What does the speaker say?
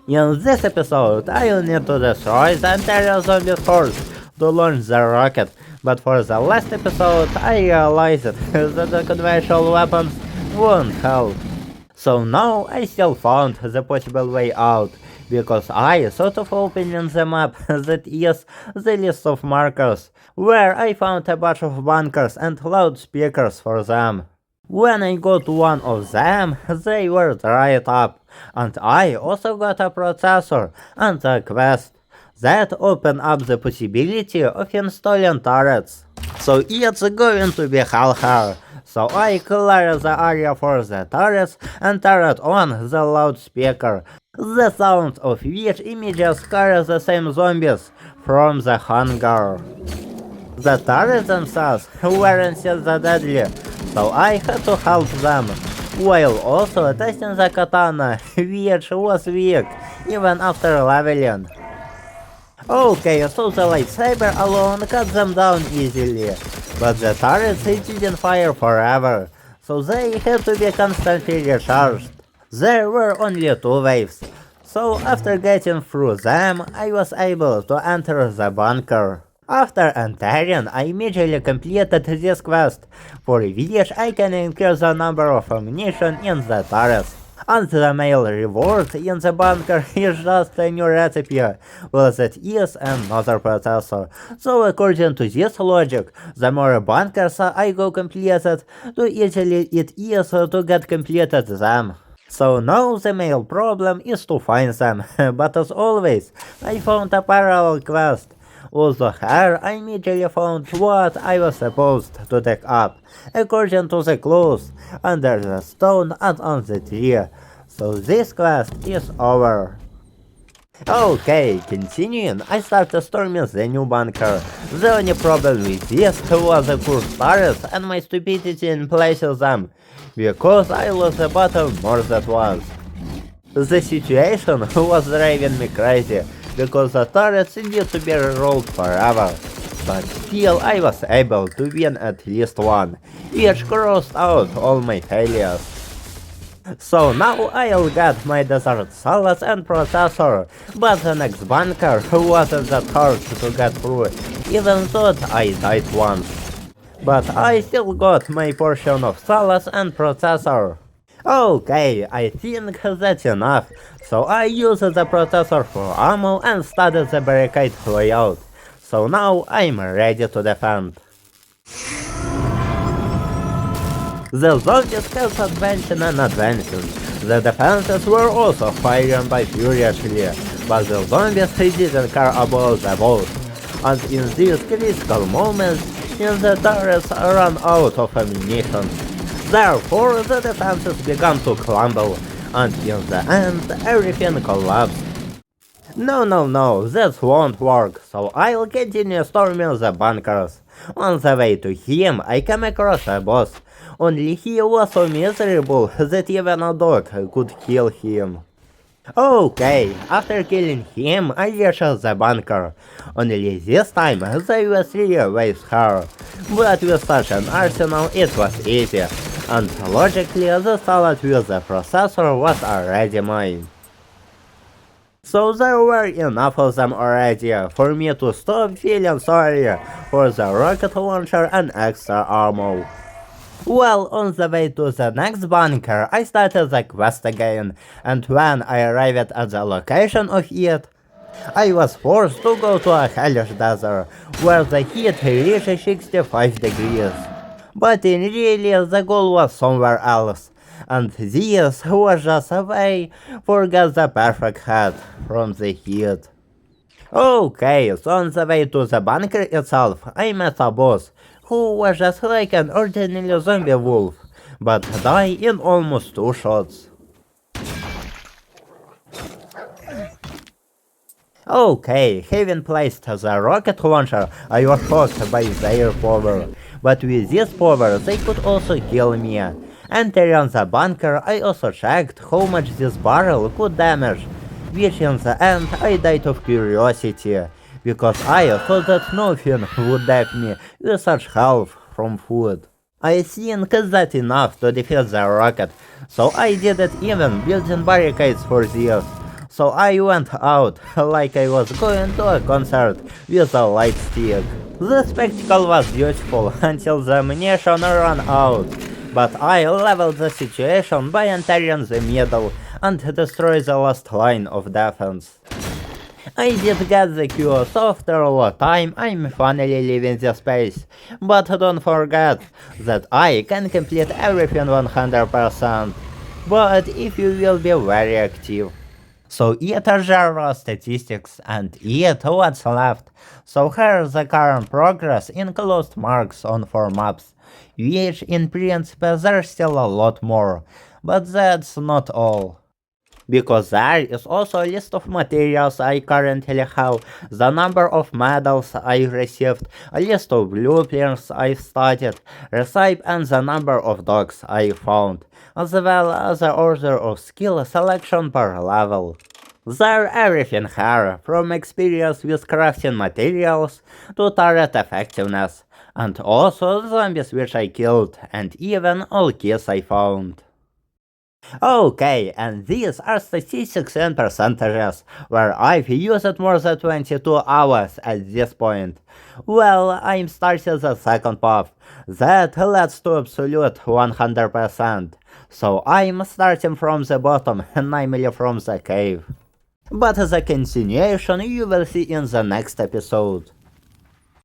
In this episode, I'll need to destroy the entire zombie force to launch the rocket, but for the last episode I realized that the conventional weapons won't help. So now I still found the possible way out, because I thought of opening the map that is the list of markers, where I found a bunch of bunkers and loudspeakers for them. When I got one of them, they were dried up, and I also got a processor and a quest that opened up the possibility of installing turrets. So it's going to be hell. So I clear the area for the turrets and turret on the loudspeaker, the sound of which immediately scares the same zombies from the hangar. The turrets themselves weren't that deadly, so I had to help them, while also testing the katana, which was weak even after leveling. Okay, so the lightsaber alone cut them down easily, but the turrets didn't fire forever, so they had to be constantly recharged. There were only 2 waves, so after getting through them, I was able to enter the bunker. After entering, I immediately completed this quest, for which I can increase the number of ammunition in the turrets. And the main reward in the bunker is just a new recipe, well that is another processor. So according to this logic, the more bunkers I go completed, the easier it is to get completed them. So now the main problem is to find them, but as always, I found a parallel quest. Also here, I immediately found what I was supposed to take up, according to the clues, under the stone and on the tree. So this quest is over. Okay, continuing, I started storming the new bunker. The only problem with this was the poor turrets and my stupidity in placing them, because I lost the bottom more than once. The situation was driving me crazy, because the turrets need to be rolled forever, but still I was able to win at least one, which crossed out all my failures. So now I'll get my desert salads and processor, but the next bunker wasn't that hard to get through, even though I died once. But I still got my portion of salads and processor. Okay, I think that's enough, so I used the processor for ammo and studied the barricade layout, so now I'm ready to defend. The zombies kept advancing and advancing. The defenses were also firing by furiously, but the zombies didn't care about the boss, and in these critical moments, the turrets ran out of ammunition. Therefore, the defenses began to crumble, and in the end, everything collapsed. No, this won't work, so I'll continue storming the bunkers. On the way to him, I came across a boss, only he was so miserable that even a dog could kill him. Okay, after killing him, I reached the bunker. Only this time, there were 3 ways here, but with such an arsenal it was easy, and logically the salad with the processor was already mine. So there were enough of them already for me to stop feeling sorry for the rocket launcher and extra ammo. Well, on the way to the next bunker, I started the quest again, and when I arrived at the location of it, I was forced to go to a hellish desert, where the heat reached 65 degrees. But in really, the goal was somewhere else, and this was just a way to get the perfect hat from the heat. Okay, so on the way to the bunker itself, I met a boss, who was just like an ordinary zombie wolf, but died in almost 2 shots. Okay, having placed the rocket launcher, I was shocked by their power, but with this power they could also kill me. Entering the bunker, I also checked how much this barrel could damage, which in the end I died of curiosity, because I thought that nothing would death me with such help from food. I think that's enough to defeat the rocket, so I didn't even building barricades for this. So I went out like I was going to a concert with a light stick. The spectacle was beautiful until the ammunition ran out, but I leveled the situation by entering the middle and destroyed the last line of defense. I did get the cue, so after a lot of time I'm finally leaving the space. But don't forget that I can complete everything 100%. But if you will be very active. So eat our statistics and eat what's left. So here's the current progress in closed marks on 4 maps, which in principle there's still a lot more, but that's not all. Because there is also a list of materials I currently have, the number of medals I received, a list of blueprints I studied, recipe and the number of dogs I found, as well as the order of skill selection per level. There everything here, from experience with crafting materials to turret effectiveness, and also zombies which I killed, and even all keys I found. Okay, and these are statistics and percentages, where I've used more than 22 hours at this point. Well, I'm starting the second path, that leads to absolute 100%, so I'm starting from the bottom, namely from the cave. But the continuation you will see in the next episode.